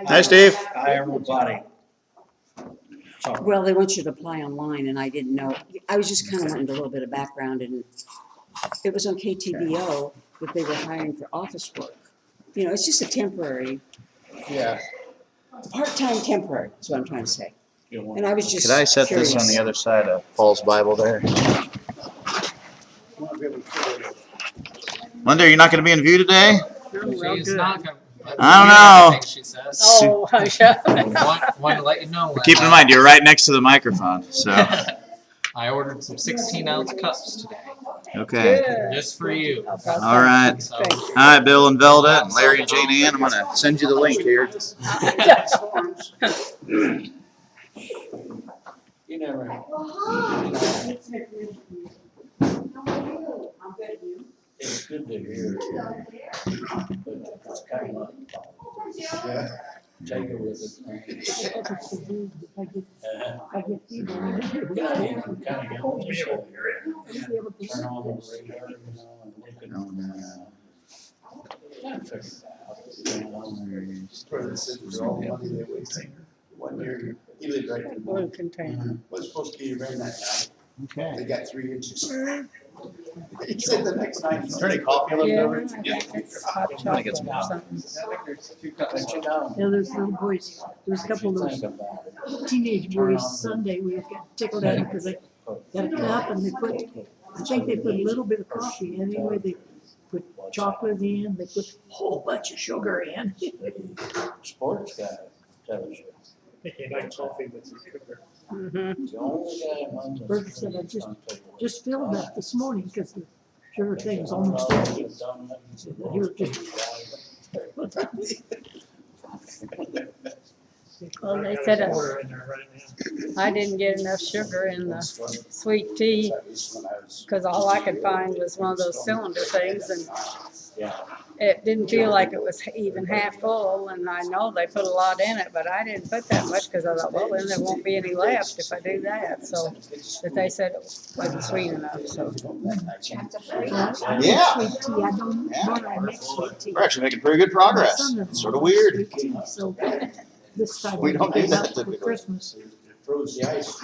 Hi, Steve. Hi, everybody. Sorry. Well, they want you to apply online, and I didn't know. I was just kind of wanting a little bit of background, and it was on KTVO that they were hiring for office work. You know, it's just a temporary, Yeah. part-time temporary, is what I'm trying to say. And I was just Could I set curious. this on the other side of Paul's Bible there? Linda, you're not going to be in view today? She's not gonna. I don't know. I think she says. Oh, yeah. Want to let you know. Keep in mind, you're right next to the microphone, so. I ordered some 16-ounce cups today, Okay. just for you. All right. So, All right, Bill and Velda, and Larry and Jane Ann, I'm going to send you the link here. You never. It's good to hear. It's kind of take it with it. Turn on the radar, you know, and look at. Trying to figure it out. One year, he lived right in the One container. was supposed to be very nice. They Okay. got 3 inches. He said the next night. Is there any coffee left Yeah, over? I think it's hot chocolate or something. Put you down. Yeah, there's little boys, there's a couple of those Think about it. teenage boys Sunday, we got tickled at them because they got a cup and they put, I think they put a little bit of coffee in, anyway, they put chocolate in, they put a whole bunch of sugar in. Sports guy tells you. He likes coffee with some sugar. Mhm. The only guy among us. Berger said, I just filled that this morning because the sugar thing was almost empty. You were just. Well, they said Water in there right now. I didn't get enough sugar in the sweet tea because all I could find was one of those cylinder things, and it didn't feel like it was even half full. And I know they put a lot in it, but I didn't put that much because I thought, well, then there won't be any left if I do that. So, but they said it wasn't sweet enough. So, Yeah. Sweet tea, I don't, but I make sweet tea. We're actually making pretty good progress. My son It's sort of weird. sweet tea, so this time We don't do gave that up for typically. Christmas, Froze the ice.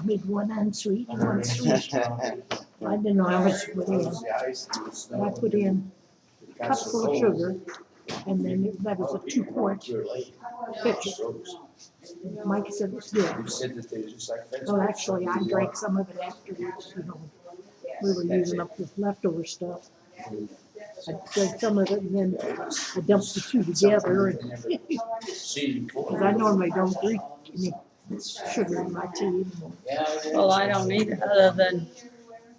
made one unsweet and one sweet. I didn't know how much to put in. And I put in a cup full of sugar, and then that was a 2-quart pitcher. Mike said it was good. Well, actually, I drank some of it afterwards, you know. We were using up the leftover stuff. I drank some of it and then I dumped the two together, and because I normally don't drink any sugar in my tea anymore. well, I don't either, other than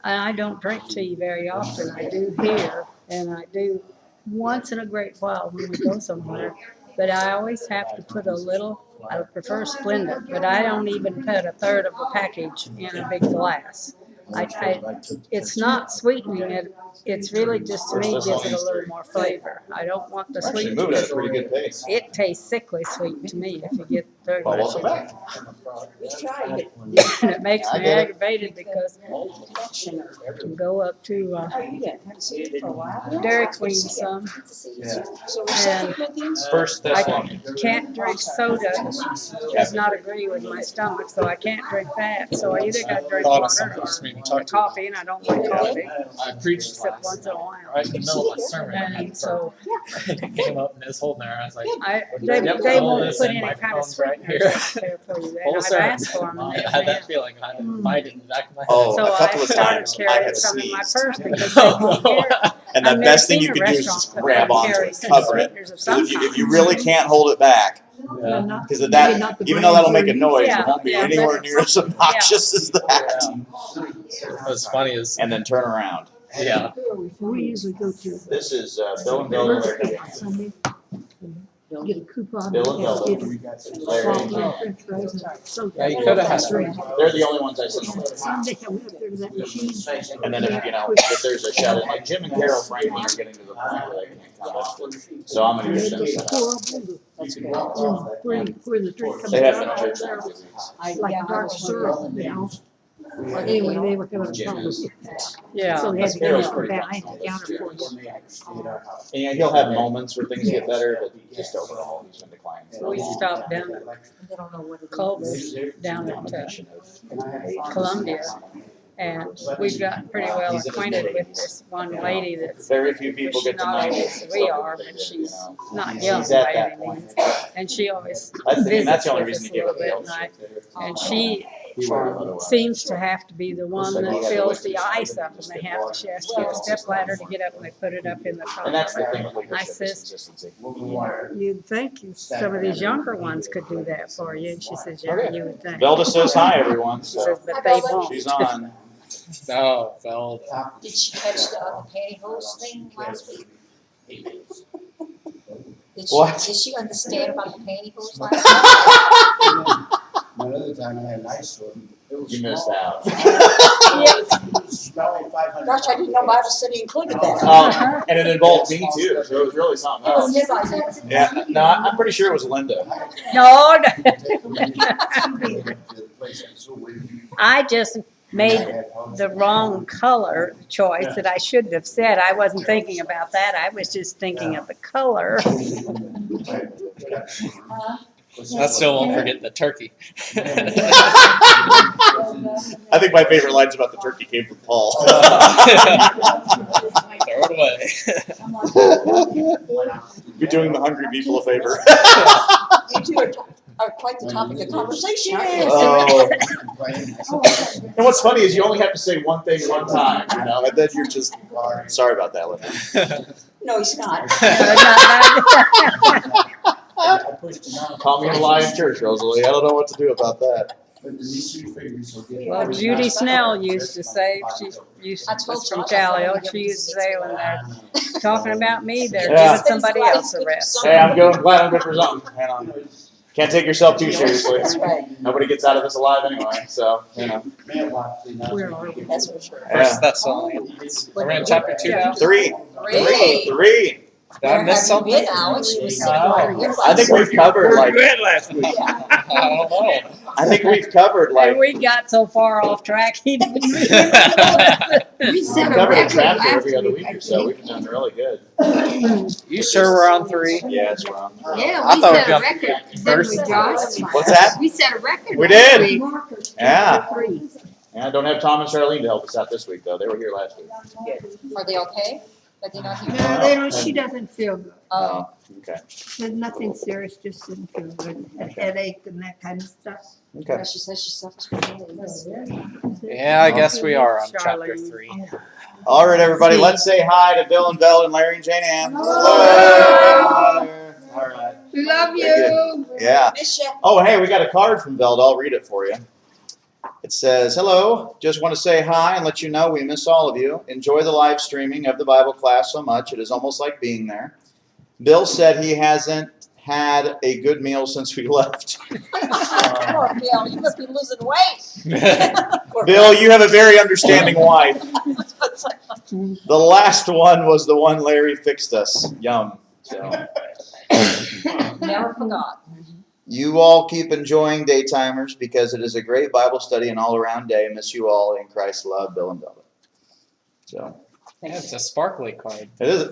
I don't drink tea very often. I do here, and I do once in a great while when we go somewhere. But I always have to put a little. I prefer Splenda, but I don't even put a third of a package in a big glass. It's not sweetening it. It's really just, to me, gives it a little more flavor. I don't want the Actually sweet moving at a because pretty good pace. it tastes sickly sweet to me if you get very Well, much. welcome back. And it makes I me get it. aggravated because it can go up to Dairy Queen some. And First I Thessalonians. can't drink soda, does not agree with my stomach, so I can't drink that. So I either gotta drink Thought of water something just made me or talk to you. coffee, and I don't like coffee, I preached except once in a while. right in the middle of my sermon. And so It came up and it's holding there. I was like, they Yep, all won't this put and any kind of microphones right sweeteners here. there for you. whole And I've sermon. asked for them, I and they had that haven't. feeling. I had to fight it in the back of my head. Oh, So a couple I of started times I carrying have some in my sneezed. purse because they won't carry. And the I've never best thing seen you a can do is restaurant just that grab would onto carry it, some cover it. sweeteners of So some if you kind. really can't hold it back, Yeah, not- because of maybe that, not the even though that'll make a brand noise, Yeah, it won't be yeah, anywhere but- near as obnoxious as that. What's funny is, And then turn around. yeah, We usually go to This is Bill and Velda. Burger Larry. King on Sunday, and get a coupon. Bill and and Velda. get Larry. coffee and french fries and soda. Yeah, you coulda had Drink. They're the only ones I see. And Sunday, I went up there to that machine. And then if, you know, if there's a shut in, like Jim and Carol Franklin are getting to the point where they can't come on. So I'm gonna And get they them just set pour up. up where the drink comes They have been out. in church now. Like dark syrup, you know. Anyway, they were coming Jim home. is. Yeah. So they had to go Sparrow's up pretty behind fun. the counter for us. And yeah, he'll have moments where things get better, but just overall, he's been declining. We stopped down at They don't know what it is. Culver's down at Columbia, and we've gotten pretty well acquainted with this one lady that's Very few people she's get to not know. old as we are, but she's not young He's at by that any point. means. And she always I think that's visits the only with reason us he a gave up little the bit, L and she He would have otherwise. seems to have to be the one that fills the ice up, and she has to get a step ladder to get up, and they put it up in the And that's the car. thing with leadership, I is says, consistency. You'd think some of these younger ones could do that for you, and she says, yeah, you would think. Velda says hi, everyone, She so says, but they won't. she's on. No, well, Did she catch the pantyhose thing last week? What? Did she understand about the pantyhose last week? Another time I had an ice storm. You missed out. Gosh, I didn't know Bible study included that. And it involved me too, so it was really something It was else. his idea. Yeah, no, I'm pretty sure it was Linda. No, I just made the wrong color choice that I shouldn't have said. I wasn't thinking about that. I was just thinking of the color. I still won't forget the turkey. I think my favorite lines about the turkey came from Paul. Throw it away. You're doing the hungry people a favor. You two are quite the topic of conversation, aren't you? Oh. And what's funny is you only have to say one thing one time, you know, and then you're just, sorry about that, Linda. No, he's not. Call me a lie in church, Rosalie. I don't know what to do about that. Well, Judy Snell used to say, she used, was from Callio, she used to say when they're talking about me, they're Yeah. giving somebody else a rest. Hey, I'm glad I'm good for something. You know, can't take yourself too seriously. That's right. Nobody gets out of this alive anyway, so, you know. Where are we? That's for sure. First Thessalonians. We're in chapter 2 now. Three. Three. Did I miss Where have you something? been, Alex? You were sitting right here I think we've covered like, last week? I don't know. I think we've covered And like, we got so far off track, he didn't We we've set a covered a record chapter every last other week, week I or so. think. We've been doing really good. You sure we're on 3? Yeah, it's wrong. Yeah, I we thought we set a jumped record, didn't first. we, Josh? What's that? We set a record. We last did. week. Yeah. Three. Yeah, I don't have Tom and Charlene to help us out this week though. They were here last week. Are they okay? Are they not here? No, they don't, she doesn't feel good. Oh, Okay. There's nothing serious, just didn't feel good. A headache and that kind of stuff. Okay. yeah, she says she suffers from illness. Yeah, I guess we are on chapter Charlene. 3. All right, everybody, let's say hi to Bill and Vel and Larry and Jane Ann. Hello. All right. We love Very you. Yeah. Miss ya. Oh, hey, we got a card from Velda. I'll read it for you. It says, hello, just want to say hi and let you know we miss all of you. Enjoy the live streaming of the Bible class so much. It is almost like being there. Bill said he hasn't had a good meal since we left. Poor Bill, you must be losing weight. Poor Bill, you have a very understanding wife. The last one was the one Larry fixed us. Yum. So, Never forgot. you all keep enjoying Daytimers because it is a great Bible study and all-around day. Miss you all in Christ's love, Bill and Velda. So, Yeah, it's a sparkly card. it is.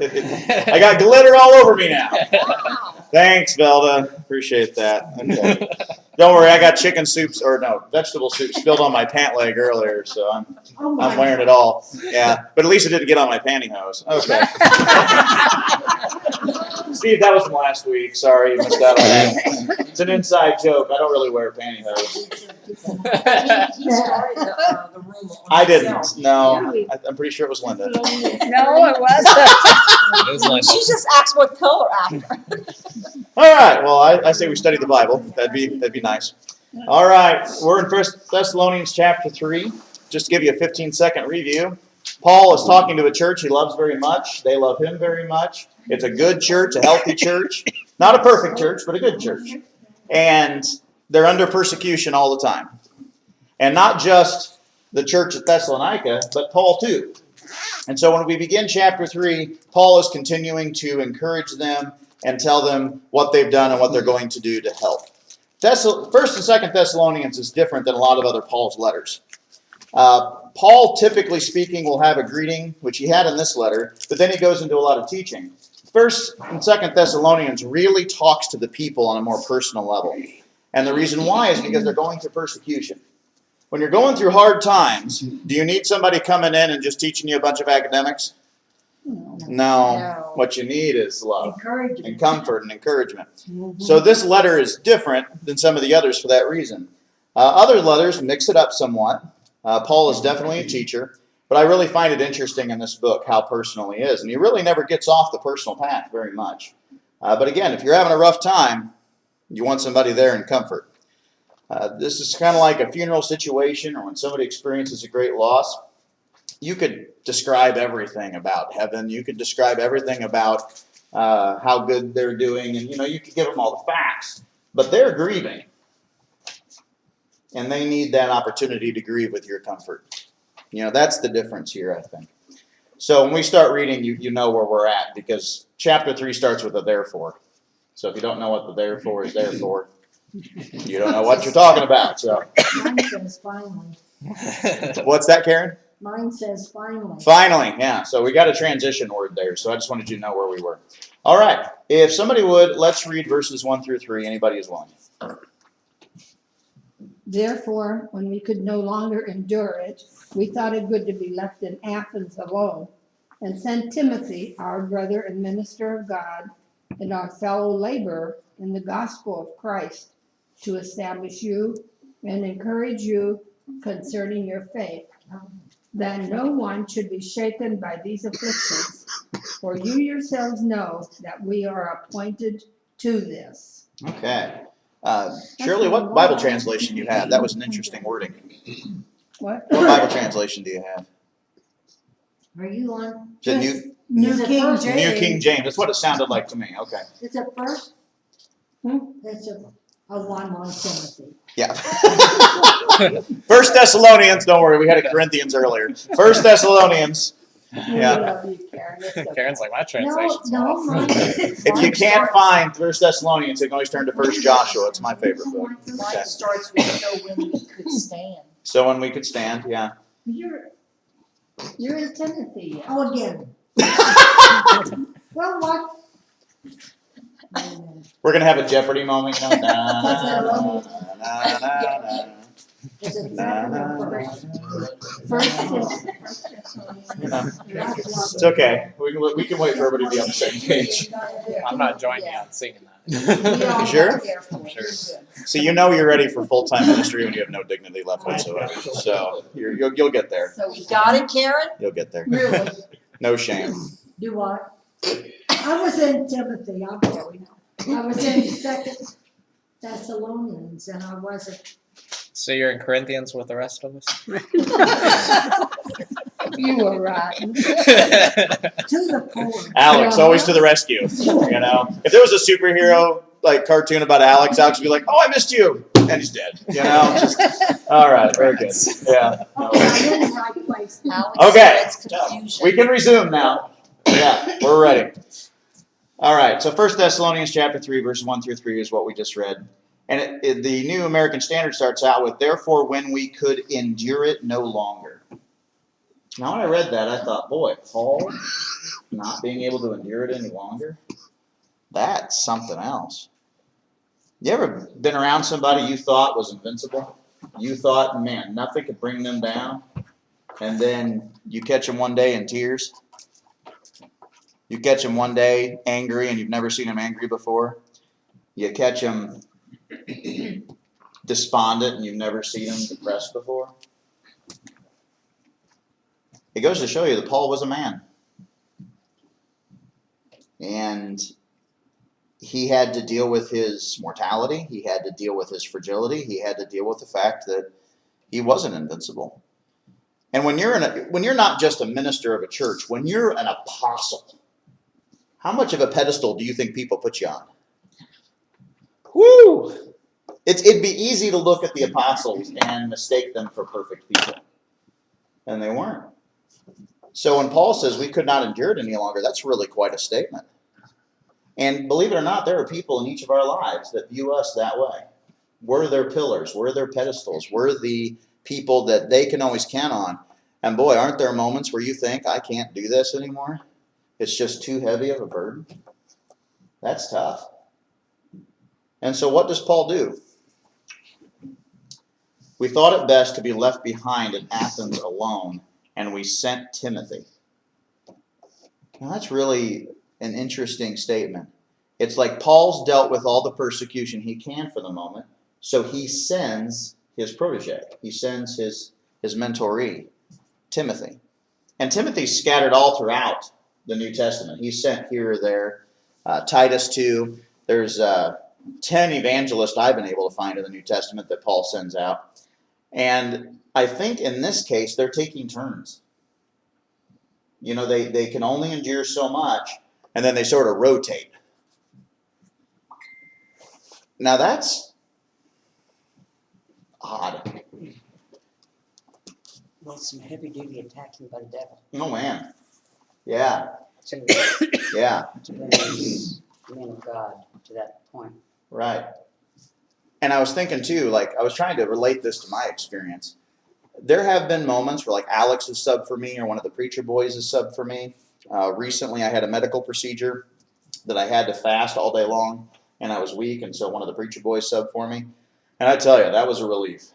I got glitter all over me now. Wow. Thanks, Velda. Appreciate that. Okay. Don't worry, I got chicken soups or no vegetable soup spilled on my pant leg earlier, so I'm wearing it all. Yeah, but at least it didn't get on my pantyhose. Okay. Steve, that was from last week. Sorry, you missed out on that. It's an inside joke. I don't really wear pantyhose. He started the room on I didn't. himself. No, I'm pretty sure it was Linda. No, it wasn't. It was like, She just asked what color after. All right. Well, I say we study the Bible. That'd be nice. All right. We're in 1 Thessalonians chapter 3. Just to give you a 15-second review. Paul is talking to a church he loves very much. They love him very much. It's a good church, a healthy church. Not a perfect church, but a good church. And they're under persecution all the time. And not just the church at Thessalonica, but Paul too. And so when we begin chapter 3, Paul is continuing to encourage them and tell them what they've done and what they're going to do to help. 1st and 2nd Thessalonians is different than a lot of other Paul's letters. Paul, typically speaking, will have a greeting, which he had in this letter, but then he goes into a lot of teaching. First and Second Thessalonians really talks to the people on a more personal level. And the reason why is because they're going through persecution. When you're going through hard times, do you need somebody coming in and just teaching you a bunch of academics? No. No. What you need is love Encouragement. and comfort and encouragement. So this letter is different than some of the others for that reason. Other letters mix it up somewhat. Paul is definitely a teacher, but I really find it interesting in this book how personal he is. And he really never gets off the personal path very much. But again, if you're having a rough time, you want somebody there in comfort. This is kind of like a funeral situation or when somebody experiences a great loss. You could describe everything about heaven. You could describe everything about how good they're doing. And, you could give them all the facts. But they're grieving. And they need that opportunity to grieve with your comfort. That's the difference here, I think. So when we start reading, you know where we're at because chapter 3 starts with a therefore. So if you don't know what the therefore is there for, you don't know what you're talking about. So Mine says finally. what's that, Karen? Mine says finally. Finally, yeah. So we got a transition word there. So I just wanted you to know where we were. All right. If somebody would, let's read verses 1 through 3. Anybody is willing. Therefore, when we could no longer endure it, we thought it good to be left in Athens alone, and sent Timothy, our brother and minister of God, and our fellow laborer in the gospel of Christ, to establish you and encourage you concerning your faith, that no one should be shaken by these afflictions, for you yourselves know that we are appointed to this. Okay. Shirley, what Bible translation do you have? That was an interesting wording. What? What Bible translation do you have? Are you on? Is it New King James. New King James. That's what it sounded like to me. Okay. It's a first? That's a one on Timothy. Yeah. First Thessalonians. Don't worry, we had a Corinthians earlier. First Thessalonians. Yeah. We love you, Karen. It's okay. Karen's like, my translation's No, off. mine- If you can't find First Thessalonians, you can always turn to First Joshua. It's my favorite book. Okay. Mine starts with so when we could stand. So when we could stand, yeah. You're in Timothy. Oh, again. Well, what? We're gonna have a Jeopardy moment. Na, na, na, na, na. Is it Na, na, second na, or na. first? You know, it's okay. We can wait for everybody to be on the same page. I'm not joining you on singing that. You sure? Sure. So you're ready for full-time ministry when you have no dignity left whatsoever. So you'll get there. So we got it, Karen? You'll get there. Really? No shame. Do what? I was in Timothy, I'll tell you. I was in Second Thessalonians, and I wasn't. So you're in Corinthians with the rest of us? You were right. To the point. Alex, always to the rescue. If there was a superhero like cartoon about Alex would be like, "Oh, I missed you," and he's dead. All right, very good. Yeah. Okay, I'm in the right place. Alex Okay. spreads confusion. We can resume now. Yeah, we're ready. All right, so 1 Thessalonians chapter 3, verses 1 through 3 is what we just read. And the New American Standard starts out with, "Therefore, when we could endure it no longer." Now, when I read that, I thought, boy, Paul not being able to endure it any longer? That's something else. You ever been around somebody you thought was invincible? You thought, man, nothing could bring them down? And then you catch them one day in tears? You catch him one day angry and you've never seen him angry before. You catch him despondent and you've never seen him depressed before. It goes to show you that Paul was a man. And he had to deal with his mortality. He had to deal with his fragility. He had to deal with the fact that he wasn't invincible. And when you're not just a minister of a church, when you're an apostle, how much of a pedestal do you think people put you on? Woo! It'd be easy to look at the apostles and mistake them for perfect people. And they weren't. So when Paul says we could not endure it any longer, that's really quite a statement. And believe it or not, there are people in each of our lives that view us that way. We're their pillars. We're their pedestals. We're the people that they can always count on. And boy, aren't there moments where you think, I can't do this anymore? It's just too heavy of a burden. That's tough. And so what does Paul do? We thought it best to be left behind in Athens alone, and we sent Timothy. Now that's really an interesting statement. It's like Paul's dealt with all the persecution he can for the moment, so he sends his protege. He sends his mentoree, Timothy. And Timothy's scattered all throughout the New Testament. He's sent here or there. Titus too. There's 10 evangelists I've been able to find in the New Testament that Paul sends out. And I think in this case, they're taking turns. You know, they can only endure so much, and then they sort of rotate. Now that's odd. Well, some heavy duty attacking by the devil. Oh, man. Yeah, So yeah, to bring these men of God to that point. right. And I was thinking too, like, I was trying to relate this to my experience. There have been moments where, like, Alex has subbed for me, or one of the preacher boys has subbed for me. Recently, I had a medical procedure that I had to fast all day long, and I was weak, and so one of the preacher boys subbed for me. And I tell you, that was a relief.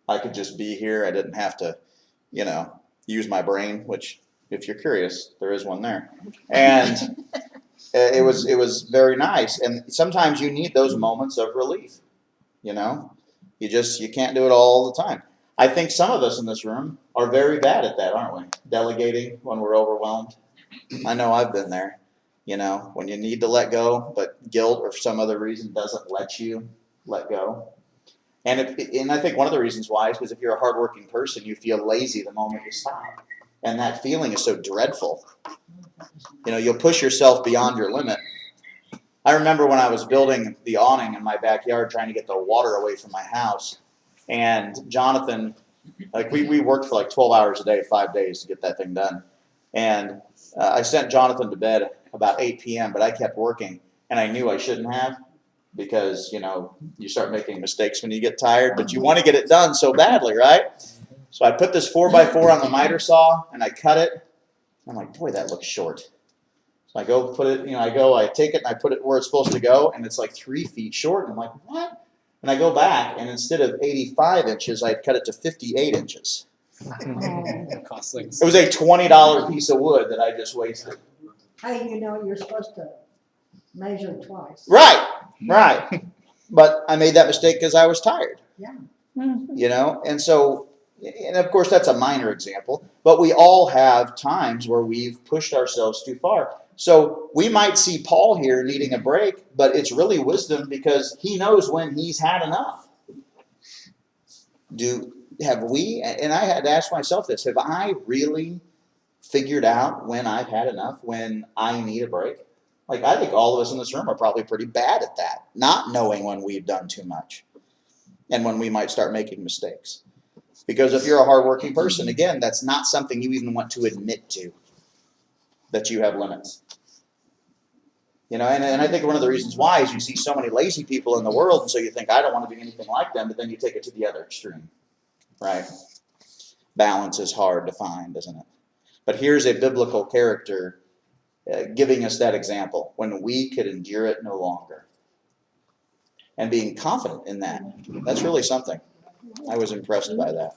I could just be here. I didn't have to, you know, use my brain, which, if you're curious, there is one there. And it was very nice. And sometimes you need those moments of relief, you know. You can't do it all the time. I think some of us in this room are very bad at that, aren't we? Delegating when we're overwhelmed. I know I've been there, you know, when you need to let go, but guilt or for some other reason doesn't let you let go. And I think one of the reasons why is because if you're a hardworking person, you feel lazy the moment you stop. And that feeling is so dreadful. You know, you'll push yourself beyond your limit. I remember when I was building the awning in my backyard, trying to get the water away from my house. And Jonathan, like we worked for like 12 hours a day, 5 days to get that thing done. And I sent Jonathan to bed about 8 p.m., but I kept working. And I knew I shouldn't have, because, you know, you start making mistakes when you get tired, but you want to get it done so badly, right? So I put this 4x4 on the miter saw, and I cut it. I'm like, boy, that looks short. So I go put it, you know, I take it and I put it where it's supposed to go, and it's like 3 feet short. And I'm like, what? And I go back, and instead of 85 inches, I cut it to 58 inches. Costlings. It was a $20 piece of wood that I just wasted. Hey, you know, you're supposed to measure twice. Right, right. But I made that mistake because I was tired. Yeah. You know, and so, and of course that's a minor example, but we all have times where we've pushed ourselves too far. So we might see Paul here needing a break, but it's really wisdom because he knows when he's had enough. Have we, and I had to ask myself this, have I really figured out when I've had enough, when I need a break? Like, I think all of us in this room are probably pretty bad at that, not knowing when we've done too much and when we might start making mistakes. Because if you're a hardworking person, again, that's not something you even want to admit to, that you have limits. You know, and I think one of the reasons why is you see so many lazy people in the world, and so you think, I don't want to be anything like them, but then you take it to the other extreme, right? Balance is hard to find, isn't it? But here's a biblical character giving us that example, when we could endure it no longer. And being confident in that, that's really something. I was impressed by that.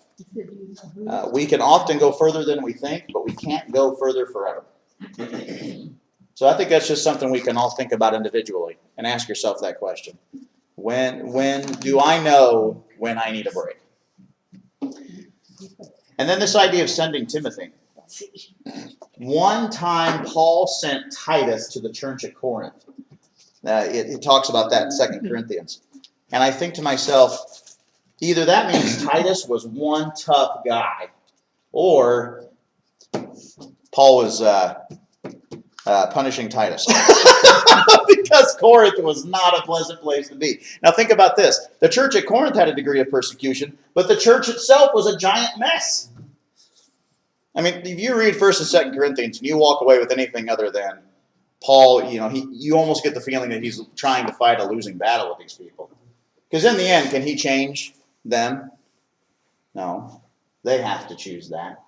We can often go further than we think, but we can't go further forever. So I think that's just something we can all think about individually and ask yourself that question. When do I know when I need a break? And then this idea of sending Timothy. One time Paul sent Titus to the church at Corinth. It talks about that in 2 Corinthians. And I think to myself, either that means Titus was one tough guy, or Paul was punishing Titus. Because Corinth was not a pleasant place to be. Now think about this. The church at Corinth had a degree of persecution, but the church itself was a giant mess. I mean, if you read 1st and 2 Corinthians and you walk away with anything other than Paul, you know, you almost get the feeling that he's trying to fight a losing battle with these people. Because in the end, can he change them? No, they have to choose that.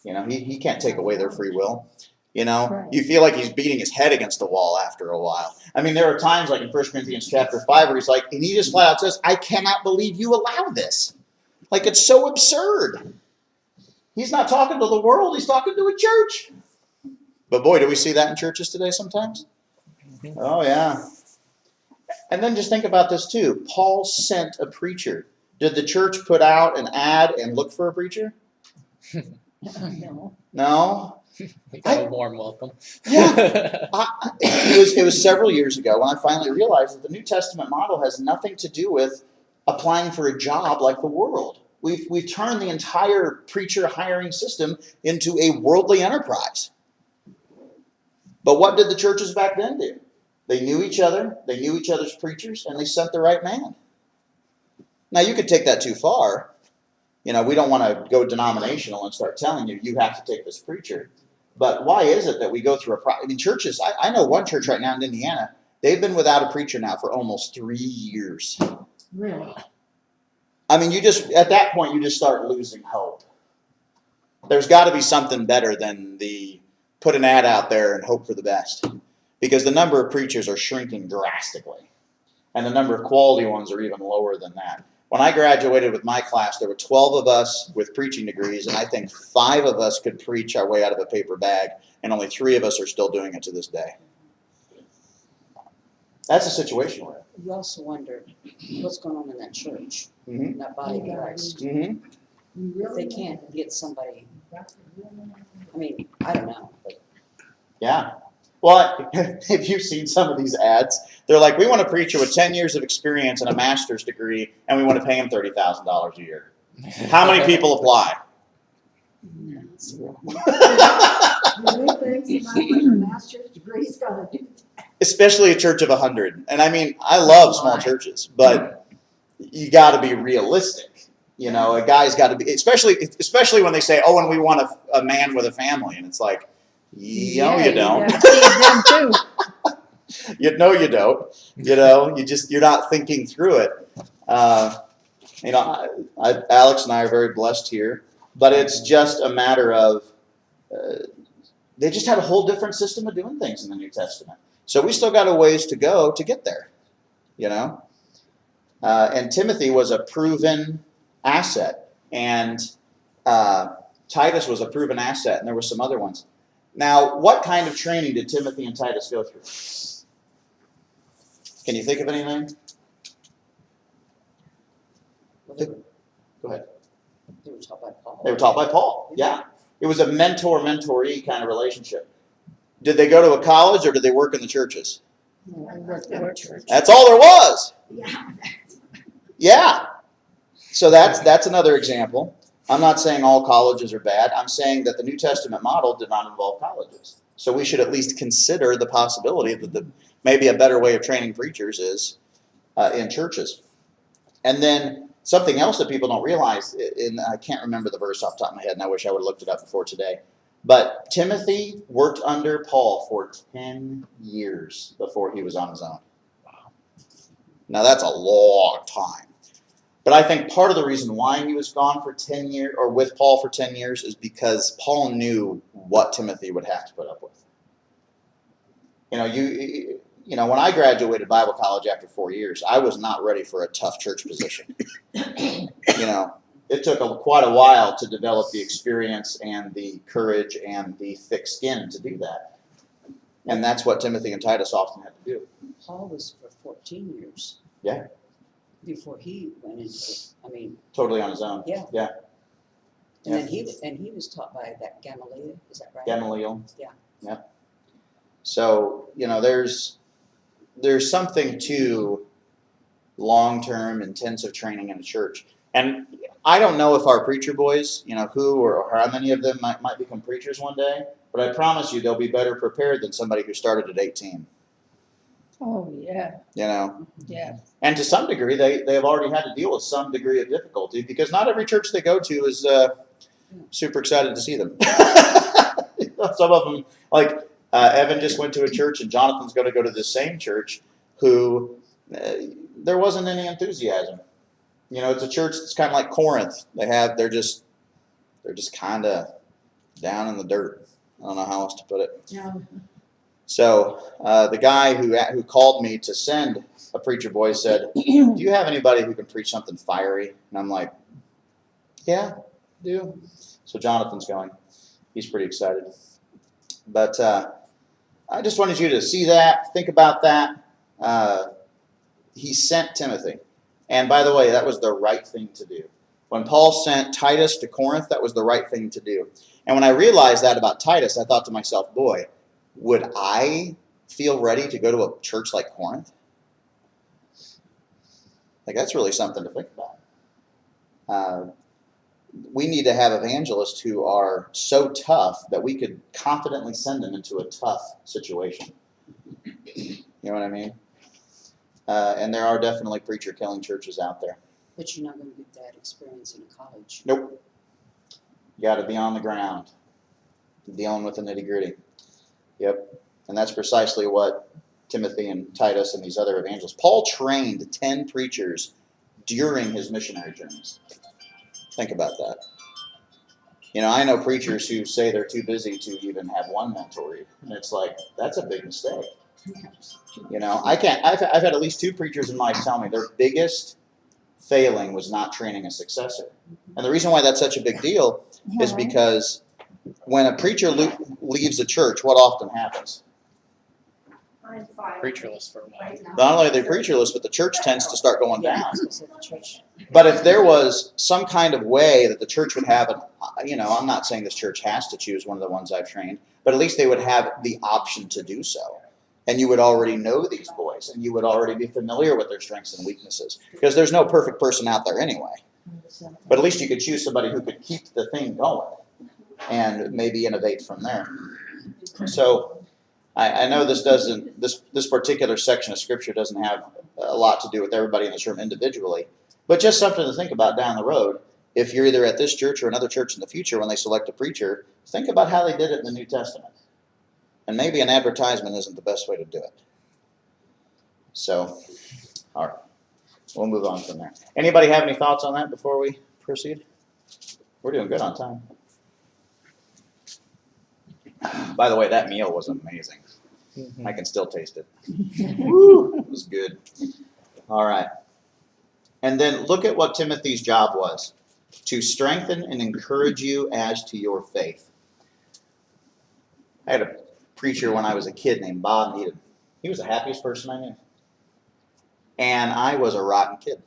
You know, he can't take away their free will. You know, Right. you feel like he's beating his head against the wall after a while. I mean, there are times like in 1 Corinthians chapter 5 where he's like, and he just flat out says, I cannot believe you allow this. Like, it's so absurd. He's not talking to the world, he's talking to a church. But boy, do we see that in churches today sometimes? Oh, yeah. And then just think about this too. Paul sent a preacher. Did the church put out an ad and look for a preacher? No. No. We got a warm welcome. Yeah. It was several years ago when I finally realized that the New Testament model has nothing to do with applying for a job like the world. We've turned the entire preacher hiring system into a worldly enterprise. But what did the churches back then do? They knew each other, they knew each other's preachers, and they sent the right man. Now, you could take that too far. You know, we don't want to go denominational and start telling you, you have to take this preacher. But why is it that we go through I mean, churches, I know one church right now in Indiana, they've been without a preacher now for almost 3 years. Really? I mean, at that point, you just start losing hope. There's got to be something better than the put an ad out there and hope for the best. Because the number of preachers are shrinking drastically. And the number of quality ones are even lower than that. When I graduated with my class, there were 12 of us with preaching degrees, and I think 5 of us could preach our way out of a paper bag, and only 3 of us are still doing it to this day. That's the situation we're in. You also wonder what's going on in that church, Mm-hmm. in that body of Christ. Mm-hmm. If they can't get somebody, I mean, I don't know, but Yeah. Well, if you've seen some of these ads, they're like, we want a preacher with 10 years of experience and a master's degree, and we want to pay him $30,000 a year. How many people apply? Really thinks about what a master's degree is gonna do. Especially a church of 100. And I mean, I love small churches, but you got to be realistic. You know, a guy's got to be, especially when they say, oh, and we want a man with a family. And it's like, no, you don't. gotta feed them too. You don't. You know, you're not thinking through it. You know, Alex and I are very blessed here, but it's just a matter of they just had a whole different system of doing things in the New Testament. So we still got a ways to go to get there, you know. And Timothy was a proven asset, and Titus was a proven asset, and there were some other ones. Now, what kind of training did Timothy and Titus go through? Can you think of anything? well, they were, Go ahead. they were taught by Paul. They were taught by Paul. Yeah. It was a mentor-mentoree kind of relationship. Did they go to a college or did they work in the churches? That's all there was. Yeah. Yeah. So that's another example. I'm not saying all colleges are bad. I'm saying that the New Testament model did not involve colleges. So we should at least consider the possibility that maybe a better way of training preachers is in churches. And then something else that people don't realize, and I can't remember the verse off the top of my head, and I wish I would have looked it up before today, but Timothy worked under Paul for 10 years before he was on his own. Wow. Now that's a long time. But I think part of the reason why he was gone for 10 years, or with Paul for 10 years, is because Paul knew what Timothy would have to put up with. You know, you know, when I graduated Bible college after 4 years, I was not ready for a tough church position. You know, it took quite a while to develop the experience and the courage and the thick skin to do that. And that's what Timothy and Titus often had to do. Paul was for 14 years. Yeah. Before he went into, I mean, Totally on his own. yeah. Yeah. And then he was taught by that Gamaliel, is that right? Gamaliel. Yeah. Yeah. So, you know, there's something to long-term intensive training in a church. And I don't know if our preacher boys, you know, who or how many of them might become preachers one day, but I promise you they'll be better prepared than somebody who started at 18. Oh, yeah, You know, yeah. and to some degree they have already had to deal with some degree of difficulty because not every church they go to is super excited to see them. Some of them, like Evan just went to a church and Jonathan's going to go to the same church who there wasn't any enthusiasm. You know, it's a church that's kind of like Corinth. They're just kind of down in the dirt. I don't know how else to put it. Now, So the guy who called me to send a preacher boy said, "Do you have anybody who can preach something fiery?" And I'm like, "Yeah, I do." So Jonathan's going. He's pretty excited. But I just wanted you to see that, think about that. He sent Timothy. And by the way, that was the right thing to do. When Paul sent Titus to Corinth, that was the right thing to do. And when I realized that about Titus, I thought to myself, boy, would I feel ready to go to a church like Corinth? Like, that's really something to think about. We need to have evangelists who are so tough that we could confidently send them into a tough situation. You know what I mean? And there are definitely preacher-killing churches out there. But you're not going to get that experience in a college. Nope. You got to be on the ground, dealing with the nitty-gritty. Yep. And that's precisely what Timothy and Titus and these other evangelists. Paul trained 10 preachers during his missionary journeys. Think about that. You know, I know preachers who say they're too busy to even have one mentor. And it's like, that's a big mistake. You know, I've had at least 2 preachers in my life tell me their biggest failing was not training a successor. And the reason why that's such a big deal is because when a preacher leaves a church, what often happens? Preacherless for a while. Not only are they preacherless, but the church tends to start going Yeah, down. so the church. But if there was some kind of way that the church would have, you know, I'm not saying this church has to choose one of the ones I've trained, but at least they would have the option to do so. And you would already know these boys, and you would already be familiar with their strengths and weaknesses. Because there's no perfect person out there anyway. But at least you could choose somebody who could keep the thing going and maybe innovate from there. So I know this particular section of Scripture doesn't have a lot to do with everybody in this room individually, but just something to think about down the road. If you're either at this church or another church in the future, when they select a preacher, think about how they did it in the New Testament. And maybe an advertisement isn't the best way to do it. So, all right. We'll move on from there. Anybody have any thoughts on that before we proceed? We're doing good on time. By the way, that meal was amazing. I can still taste it. Woo, it was good. All right. And then look at what Timothy's job was. To strengthen and encourage you as to your faith. I had a preacher when I was a kid named Bob Needham. He was the happiest person I knew. And I was a rotten kid.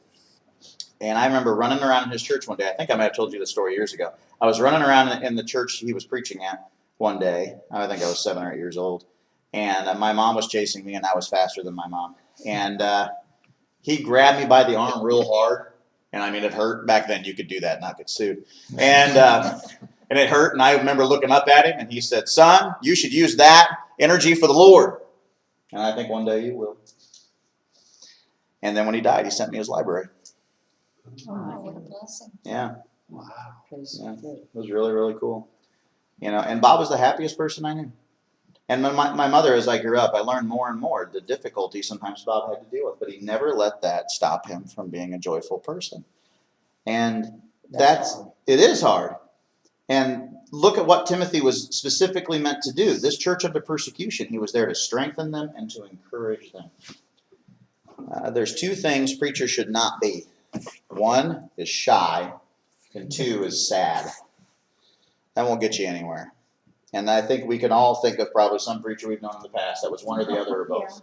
And I remember running around in his church one day. I think I might have told you the story years ago. I was running around in the church he was preaching at one day. I think I was 7 or 8 years old. And my mom was chasing me, and I was faster than my mom. And he grabbed me by the arm real hard. And I mean, it hurt. Back then, you could do that and not get sued. And it hurt. And I remember looking up at him, and he said, "Son, you should use that energy for the Lord." And I think one day you will. And then when he died, he sent me his library. Oh, what a blessing. Yeah, Wow. Praise Yeah. God. it was really, really cool. You know, and Bob was the happiest person I knew. And my mother, as I grew up, I learned more and more the difficulty sometimes Bob had to deal with, but he never let that stop him from being a joyful person. And it is hard. And look at what Timothy was specifically meant to do. This church under persecution, he was there to strengthen them and to encourage them. There's 2 things preachers should not be. 1 is shy, and 2 is sad. That won't get you anywhere. And I think we can all think of probably some preacher we've known in the past that was one or the other or both.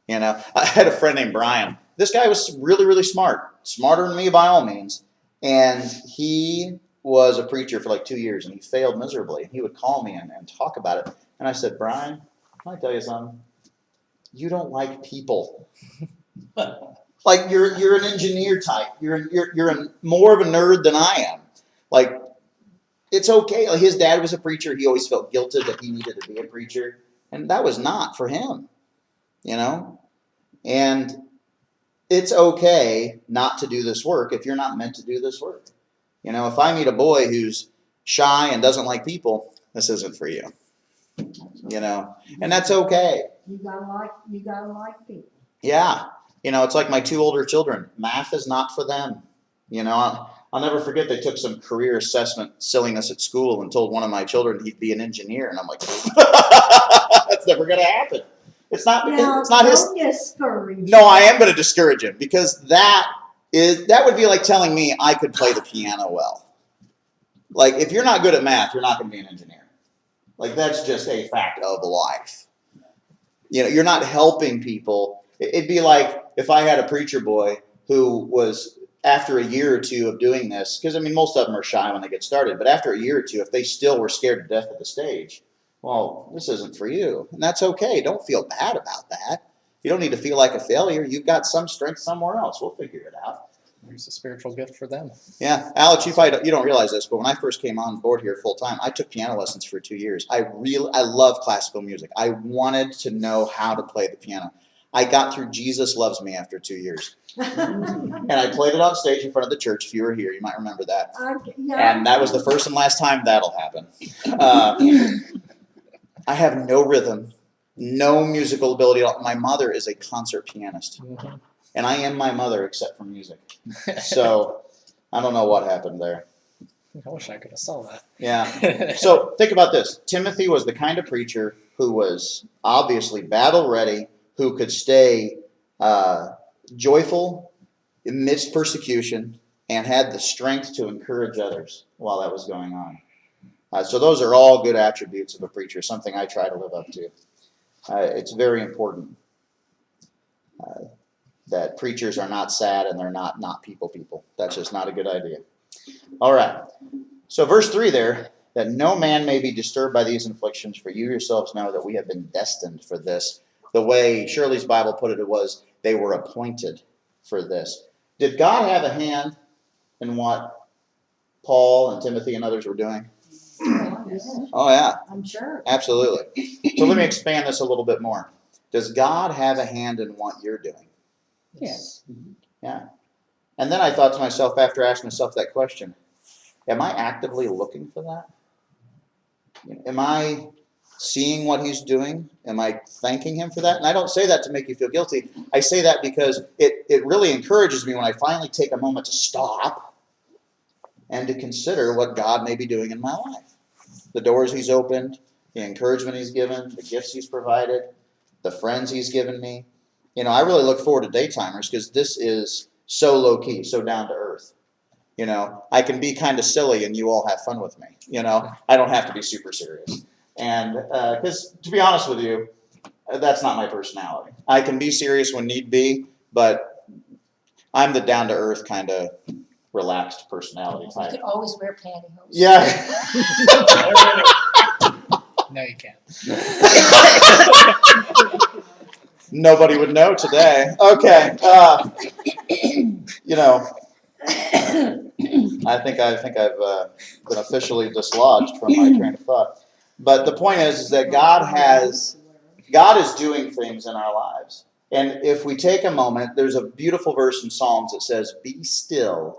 You know, I had a friend named Brian. This guy was really, really smart. Smarter than me by all means. And he was a preacher for like 2 years, and he failed miserably. He would call me and talk about it. And I said, "Brian, can I tell you something? You don't like people." Like you're an engineer type. You're more of a nerd than I am. Like, it's okay. Like, his dad was a preacher. He always felt guilted that he needed to be a preacher, and that was not for him. You know, and it's okay not to do this work if you're not meant to do this work. You know, if I meet a boy who's shy and doesn't like people, this isn't for you. You know, and that's okay. You gotta like people. Yeah. You know, it's like my 2 older children. Math is not for them. You know, I'll never forget they took some career assessment silliness at school and told one of my children he'd be an engineer, and I'm like, that's never going to happen. It's not. Now, It's not his. don't discourage. No, I am going to discourage him because that would be like telling me I could play the piano well. Like, if you're not good at math, you're not going to be an engineer. Like, that's just a fact of life. You know, you're not helping people. It'd be like if I had a preacher boy who was, after a year or two of doing this, because I mean, most of them are shy when they get started, but after a year or two, if they still were scared to death of the stage, well, this isn't for you. And that's okay. Don't feel bad about that. You don't need to feel like a failure. You've got some strength somewhere else. We'll figure it out. There's a spiritual gift for them. Yeah, Alex, you don't realize this, but when I first came on board here full time, I took piano lessons for 2 years. I love classical music. I wanted to know how to play the piano. I got through Jesus Loves Me after 2 years. And I played it on stage in front of the church. If you were here, you might remember that. Yeah. And that was the first and last time that'll happen. I have no rhythm, no musical ability at all. My mother is a concert pianist. And I am my mother except for music. So I don't know what happened there. I wish I could have saw that. Yeah. So think about this. Timothy was the kind of preacher who was obviously battle ready, who could stay joyful amidst persecution, and had the strength to encourage others while that was going on. So those are all good attributes of a preacher, something I try to live up to. It's very important that preachers are not sad and they're not people. That's just not a good idea. All right. So verse 3 there, that no man may be disturbed by these afflictions, for you yourselves know that we have been destined for this. The way Shirley's Bible put it, it was they were appointed for this. Did God have a hand in what Paul and Timothy and others were doing? Oh, yeah. I'm sure. Absolutely. So let me expand this a little bit more. Does God have a hand in what you're doing? Yes. Yeah. And then I thought to myself, after asking myself that question, am I actively looking for that? Am I seeing what he's doing? Am I thanking him for that? And I don't say that to make you feel guilty. I say that because it really encourages me when I finally take a moment to stop and to consider what God may be doing in my life. The doors he's opened, the encouragement he's given, the gifts he's provided, the friends he's given me. You know, I really look forward to Daytimers because this is so low-key, so down to earth. You know, I can be kind of silly and you all have fun with me. You know, I don't have to be super serious. And because, to be honest with you, that's not my personality. I can be serious when need be, but I'm the down-to-earth kind of relaxed personality You type. can always wear pantyhose. Yeah. No, you can't. Nobody would know today. Okay. You know, I think I've been officially dislodged from my train of thought. But the point is that God is doing things in our lives. And if we take a moment, there's a beautiful verse in Psalms that says, "Be still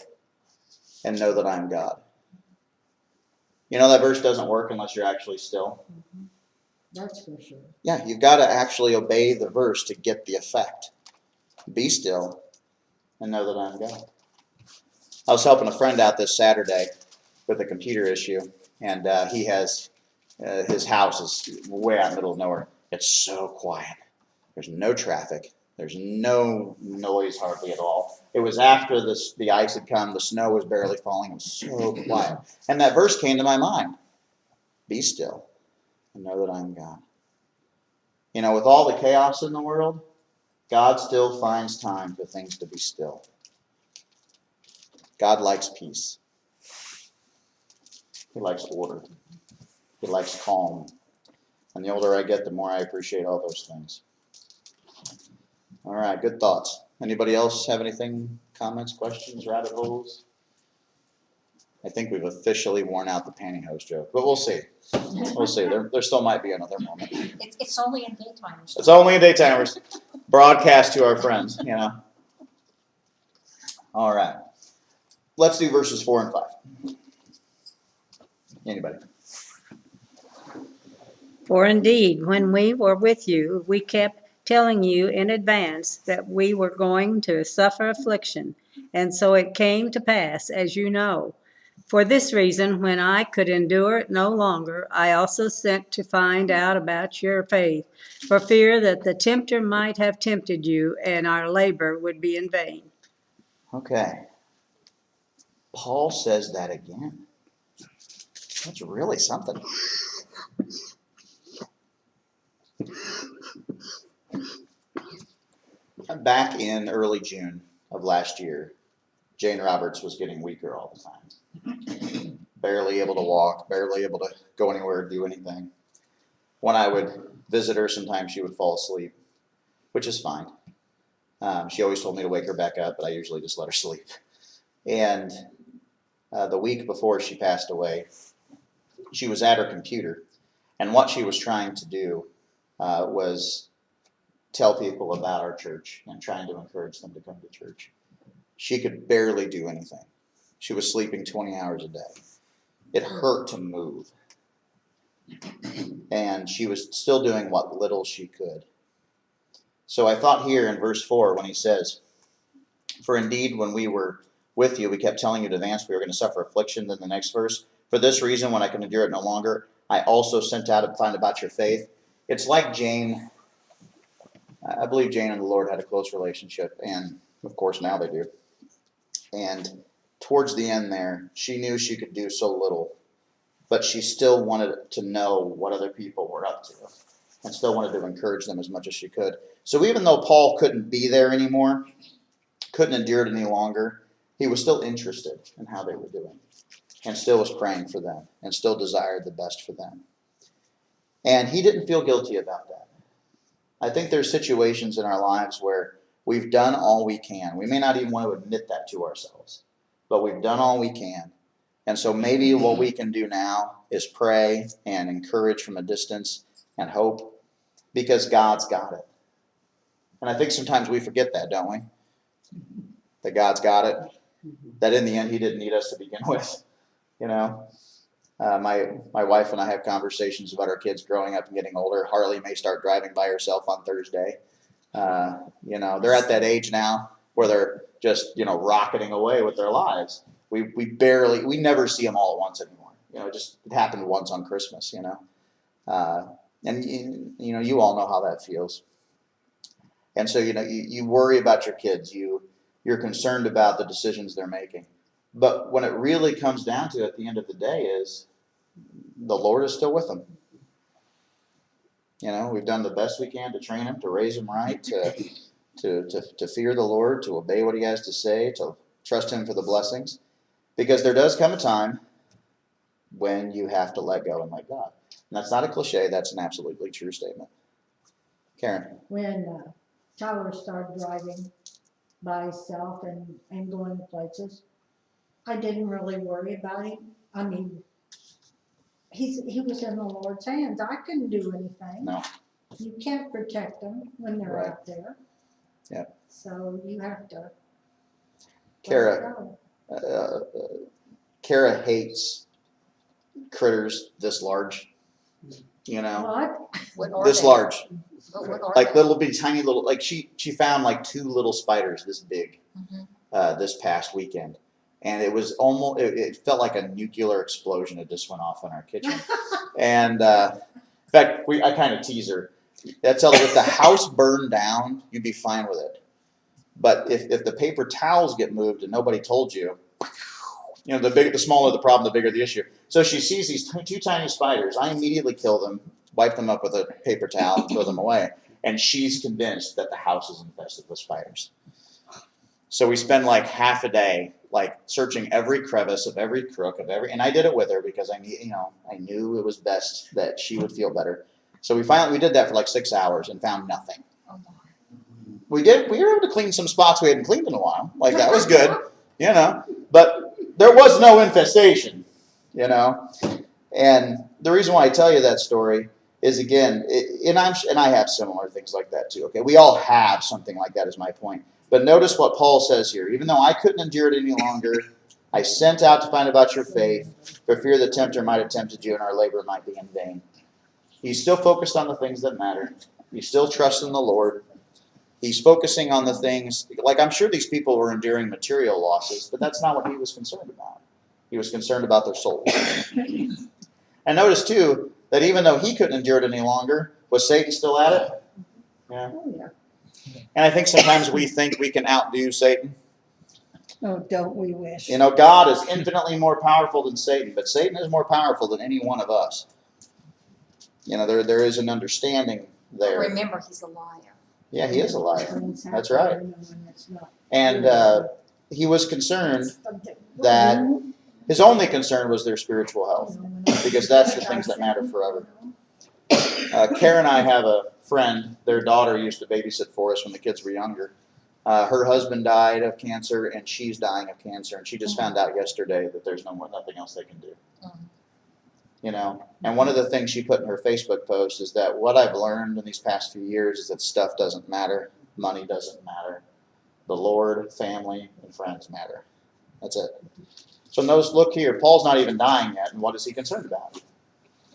and know that I'm God." You know that verse doesn't work unless you're actually still. That's for sure. Yeah, you've got to actually obey the verse to get the effect. Be still and know that I'm God. I was helping a friend out this Saturday with a computer issue, and he has his house is way out in the middle of nowhere. It's so quiet. There's no traffic. There's no noise hardly at all. It was after the ice had come. The snow was barely falling. It was so quiet. And that verse came to my mind. Be still and know that I'm God. You know, with all the chaos in the world, God still finds time for things to be still. God likes peace. He likes order. He likes calm. And the older I get, the more I appreciate all those things. All right, good thoughts. Anybody else have anything, comments, questions, rabbit holes? I think we've officially worn out the pantyhose joke, but we'll see. We'll see. There still might be another moment. It's only in daytime. It's only in Daytimers. Broadcast to our friends, you know. All right. Let's do verses 4 and 5. Anybody? For indeed, when we were with you, we kept telling you in advance that we were going to suffer affliction, And so it came to pass, as you know. For this reason, when I could endure it no longer, I also sent to find out about your faith, for fear that the tempter might have tempted you, and our labor would be in vain. Okay. Paul says that again. That's really something. Back in early June of last year, Jane Roberts was getting weaker all the time. Barely able to walk, barely able to go anywhere, do anything. When I would visit her, sometimes she would fall asleep, which is fine. She always told me to wake her back up, but I usually just let her sleep. And the week before she passed away, she was at her computer, and what she was trying to do was tell people about our church and trying to encourage them to come to church. She could barely do anything. She was sleeping 20 hours a day. It hurt to move. And she was still doing what little she could. So I thought here in verse 4 when he says, "For indeed when we were with you, we kept telling you in advance we were going to suffer affliction." Then the next verse, "For this reason, when I can endure it no longer, I also sent out to find about your faith." It's like Jane, I believe Jane and the Lord had a close relationship, and of course now they do. And towards the end there, she knew she could do so little, but she still wanted to know what other people were up to and still wanted to encourage them as much as she could. So even though Paul couldn't be there anymore, couldn't endure it any longer, he was still interested in how they were doing and still was praying for them and still desired the best for them. And he didn't feel guilty about that. I think there's situations in our lives where we've done all we can. We may not even want to admit that to ourselves, but we've done all we can. And so maybe what we can do now is pray and encourage from a distance and hope, because God's got it. And I think sometimes we forget that, don't we? That God's got it. That in the end, he didn't need us to begin with. You know, my wife and I have conversations about our kids growing up and getting older. Harley may start driving by herself on Thursday. You know, they're at that age now where they're just, you know, rocketing away with their lives. We never see them all at once anymore. You know, it happened once on Christmas, you know. And you know, you all know how that feels. And so, you know, you worry about your kids. You're concerned about the decisions they're making. But when it really comes down to it, at the end of the day, is the Lord is still with them. You know, we've done the best we can to train them, to raise them right, to fear the Lord, to obey what he has to say, to trust him for the blessings. Because there does come a time when you have to let go and let God. And that's not a cliche, that's an absolutely true statement. Karen. When Tyler started driving by himself and going places, I didn't really worry about him. I mean, he was in the Lord's hands. I couldn't do anything. No. You can't protect them when they're Right. out there. Yep. So you have to. Kara. Kara hates critters this large. You know, What? What are this they? large. What are Like they? little bitty tiny little, like she found like 2 little spiders this big this past weekend, and it was almost, it felt like a nuclear explosion that just went off in our kitchen. And in fact, I kind of tease her. I tell her, if the house burned down, you'd be fine with it, but if the paper towels get moved and nobody told you, you know, the smaller the problem, the bigger the issue. So she sees these 2 tiny spiders. I immediately kill them, wipe them up with a paper towel, and throw them away. And she's convinced that the house is infested with spiders. So we spend like half a day, like searching every crevice of every crook of every, and I did it with her because I knew it was best that she would feel better. So we did that for like 6 hours and found nothing. We were able to clean some spots we hadn't cleaned in a while. Like that was good, you know, but there was no infestation, you know. And the reason why I tell you that story is, again, and I have similar things like that too. Okay, we all have something like that, is my point. But notice what Paul says here. Even though I couldn't endure it any longer, I sent out to find about your faith, for fear the tempter might have tempted you and our labor might be in vain. He's still focused on the things that matter. He still trusts in the Lord. He's focusing on the things, like I'm sure these people were enduring material losses, but that's not what he was concerned about. He was concerned about their souls. And notice too, that even though he couldn't endure it any longer, was Satan still at it? Yeah. Oh, yeah. And I think sometimes we think we can outdo Satan. Oh, don't we wish? You know, God is infinitely more powerful than Satan, but Satan is more powerful than any one of us. You know, there is an understanding there. Remember, he's a liar. Yeah, he is a liar. Things That's happen right. when it's not. And he was concerned that his only concern was their spiritual health, because that's the things that matter forever. Karen and I have a friend, their daughter used to babysit for us when the kids were younger. Her husband died of cancer, and she's dying of cancer, and she just found out yesterday that there's nothing else they can do. You know, and one of the things she put in her Facebook post is that what I've learned in these past few years is that stuff doesn't matter, money doesn't matter. The Lord, family, and friends matter. That's it. So notice, look here, Paul's not even dying yet, and what is he concerned about?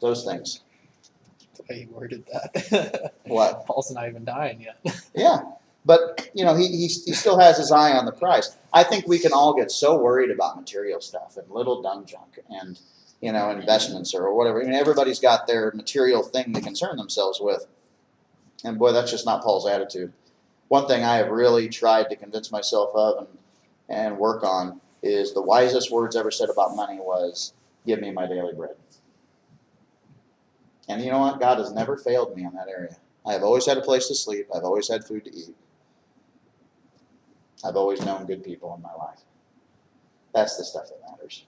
Those things. The way he worded that. What? Paul's not even dying yet. Yeah, but you know, he still has his eye on the prize. I think we can all get so worried about material stuff and little dumb junk and, you know, investments or whatever. I mean, everybody's got their material thing to concern themselves with. And boy, that's just not Paul's attitude. One thing I have really tried to convince myself of and work on is the wisest words ever said about money was, give me my daily bread. And you know what? God has never failed me in that area. I have always had a place to sleep. I've always had food to eat. I've always known good people in my life. That's the stuff that matters.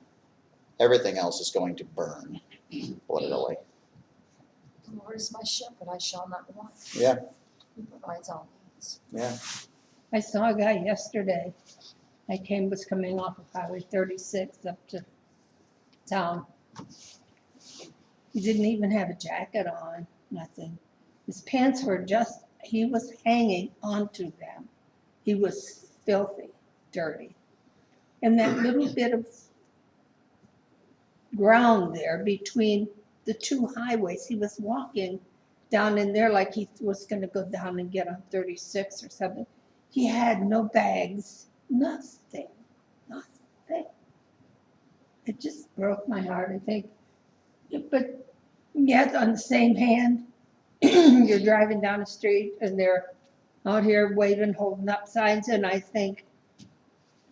Everything else is going to burn, literally. The Lord is my shepherd, I shall not want. Yeah. He provides all needs. Yeah. I saw a guy yesterday. Was coming off of Highway 36 up to town. He didn't even have a jacket on, nothing. His pants were he was hanging onto them. He was filthy, dirty. And that little bit of ground there between the two highways, he was walking down in there like he was going to go down and get on 36 or something. He had no bags, nothing. It just broke my heart. I think, but yet on the same hand, you're driving down the street and they're out here waving, holding up signs, and I think,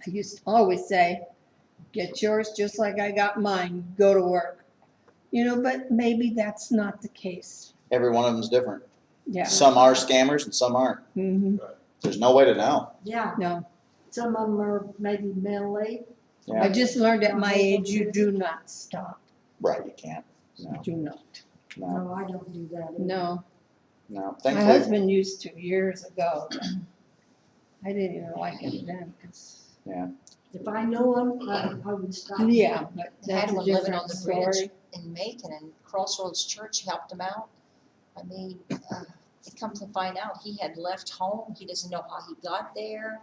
I used to always say, get yours just like I got mine, go to work. You know, but maybe that's not the case. Every one of them is different. Yeah. Some are scammers and some aren't. Mm-hmm. There's no way to know. Yeah, No, some of them are maybe mentally. I just learned at my age, you do not stop. Right, you can't. No, Do not. no, I don't do that. No. no. My Thankfully, husband used to years ago. But I didn't even like it then because. If I know them, I would stop. Yeah, but I had that's a one living different on the bridge story. in Macon, and Crossroads Church helped him out. I mean, it come to find out, he had left home, he doesn't know how he got there.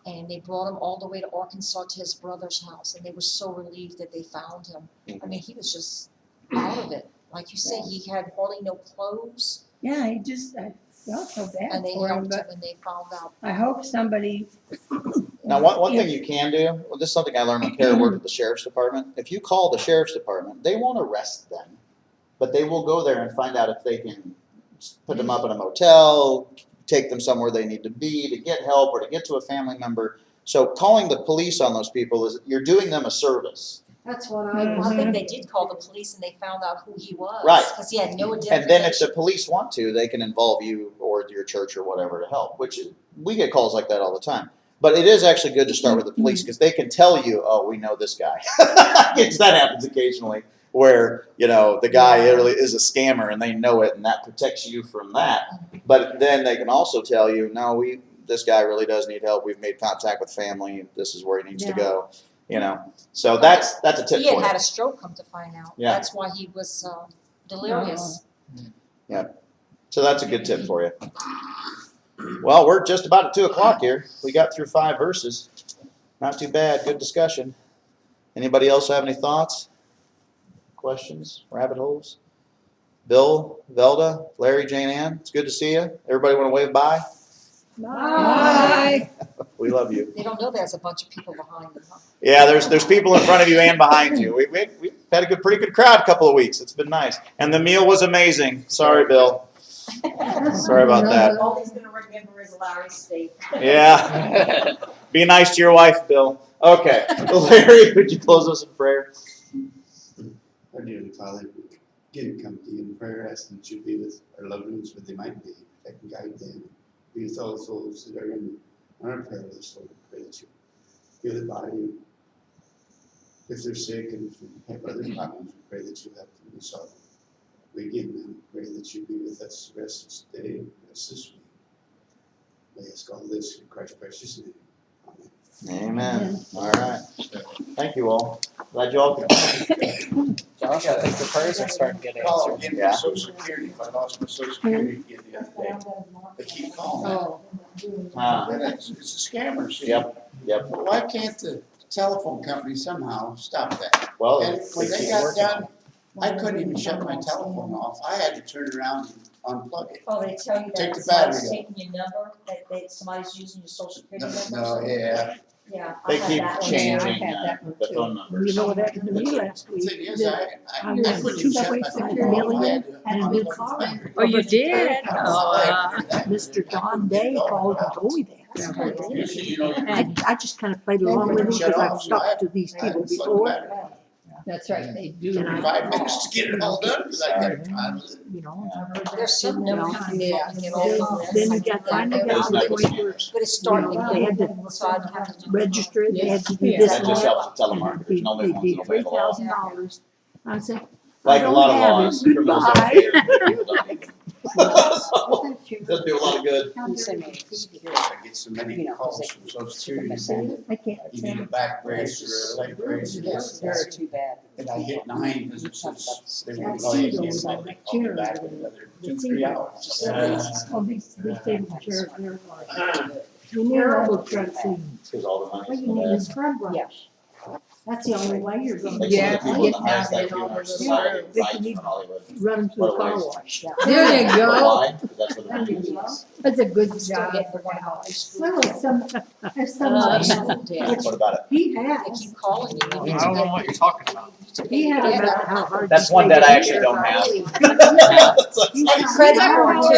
And they brought him all the way to Arkansas to his brother's house, and they were so relieved that they found him. I mean, he was just out of it. Like you say, he had hardly no clothes, Yeah, I felt so bad and they for him, helped him, but and they found out. I hope somebody. now one thing you can do, well, this is something I learned when Kara worked at the sheriff's department. If you call the sheriff's department, they won't arrest them, but they will go there and find out if they can put them up in a motel, take them somewhere they need to be to get help or to get to a family member. So calling the police on those people is you're doing them a service. That's what I think they did call the police, and they found out who he was. Right. Because he had no identification. And then if the police want to, they can involve you or your church or whatever to help, which we get calls like that all the time. But it is actually good to start with the police because they can tell you, oh, we know this guy. That happens occasionally where, you know, the guy literally is a scammer and they know it and that protects you from that. But then they can also tell you, no, this guy really does need help. We've made contact with family. This is where he needs to go. You know, so that's a tip He had for you. had a stroke, come to find out. Yeah. That's why he was delirious. So that's a good tip for you. Well, we're just about at 2 o'clock here. We got through 5 verses. Not too bad. Good discussion. Anybody else have any thoughts? Questions? Rabbit holes? Bill, Velda, Larry, Jane Ann, it's good to see you. Everybody want to wave bye? Bye. We love you. They don't know there's a bunch of people behind them, huh? Yeah, there's people in front of you and behind you. We've had a pretty good crowd a couple of weeks. It's been nice. And the meal was amazing. Sorry, Bill. Sorry about that. All he's gonna remember is Larry's steak. Yeah. Be nice to your wife, Bill. Okay. Larry, would you close us in prayer? Our dearly Father, again come to you in prayer, asking that you be with our loved ones where they might be, protect and guide them. Be with all those that are on our prayer list, Lord. Pray that you heal the body. If they're sick and if they have other problems, we pray that you help them resolve. We again pray that you be with us the rest of this day, the rest of this week. We ask all this in Christ's precious name. Amen. Amen. All right. Thank you all. Glad you all could. Josh, I think the prayers are starting to get Call answered. again Yeah. for Social Security. If I lost my Social Security again the other day, they keep calling. Oh. And it's a scammer. See? Yep. But why can't the telephone company somehow stop that? Well, And when they they keep got working on done, I couldn't even shut my telephone off. I had to turn it around and unplug it. Oh, they tell you Take that the somebody's battery taking your number, that somebody's using your social security No, number? no, yeah. Yeah. I They had keep that one. changing had that one the too. phone numbers. You know what happened to me last The week? thing is, That I I was couldn't even shut my 2.5 phone off. I million had to and unplug been the calling. battery. Oh, you did? Oh, Oh, I had to do that. Mr. John Day called and told me that. Usually, you know, I just kind of played along with him because I've talked to these I had people to plug the before. battery. that's right, they do. And I- 5 minutes to get it all done, because I got time with it. You know, I've heard that There's some too, you no know. company Yeah. helping get all of this. Then you finally got to the point where, But it's starting you know, to they get, had to so I'd have to do. register it, they had to do Yeah. this That and just that. helps with telemarketers. Nobody wants to obey the law. $3,000. I said, I Like a don't lot of have it. laws, criminals don't Goodbye. care. People don't. Does do a lot of good. You send me a feed here. I get so many You know, calls it's from Social Security saying, I can't you need a back brace or a leg brace or this, They're that. too bad. And I hit 9 visits, they I would call see you again, those and on they the call me chair. back in another The 2-3 hours. Oh, these table chairs, they're like, you never will try to see. Because all the What money's you need in is front brush. That's the only way you're gonna. Like Yeah, some of the people in the getting out highest in IQ in all our the society, little- right from Hollywood. Run them through the car wash. There you But go. why? Because that's where the money is. That's a good Still job. getting the one out of school. Well, there's some Uh, like, Yeah. What about it? he They has, keep calling you. I don't know what you're talking about. he had about how hard. That's you one pay that I to actually get don't there. have. And credit card too.